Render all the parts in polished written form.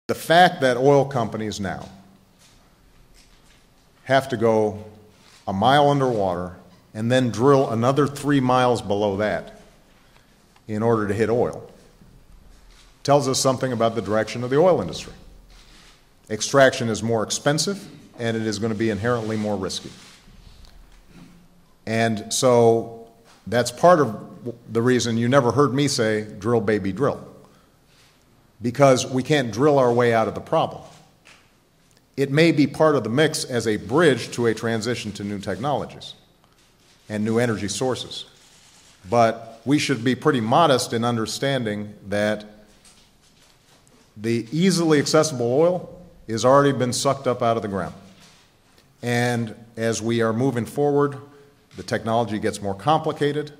The fact that oil companies now have to go a mile underwater and then drill another 3 miles below that in order to hit oil tells us something about the direction of the oil industry. Extraction is more expensive, and it is going to be inherently more risky. And so that's part of the reason you never heard me say, drill, baby, drill. Because we can't drill our way out of the problem. It may be part of the mix as a bridge to a transition to new technologies and new energy sources. But we should be pretty modest in understanding that the easily accessible oil has already been sucked up out of the ground. And as we are moving forward, the technology gets more complicated,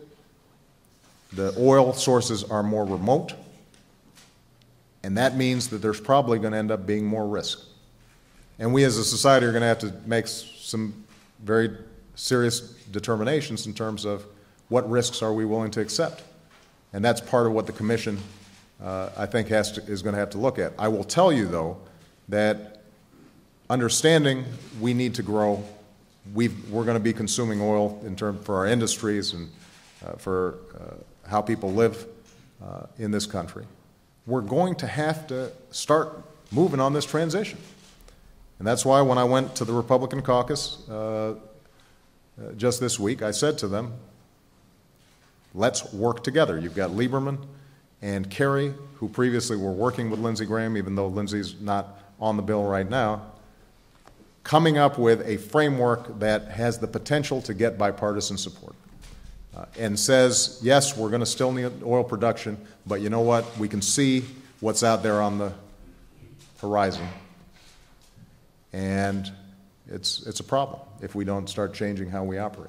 the oil sources are more remote, and that means that there's probably going to end up being more risk. And we as a society are going to have to make some very serious determinations in terms of what risks are we willing to accept. And that's part of what the Commission, I think, is going to have to look at. I will tell you, though, that understanding we need to grow, we're going to be consuming oil for our industries and for how people live in this country. We're going to have to start moving on this transition. And that's why when I went to the Republican caucus just this week, I said to them, let's work together. You've got Lieberman and Kerry, who previously were working with Lindsey Graham, even though Lindsey's not on the bill right now, coming up with a framework that has the potential to get bipartisan support. And says, yes, we're going to still need oil production, but you know what? We can see what's out there on the horizon. And it's a problem if we don't start changing how we operate.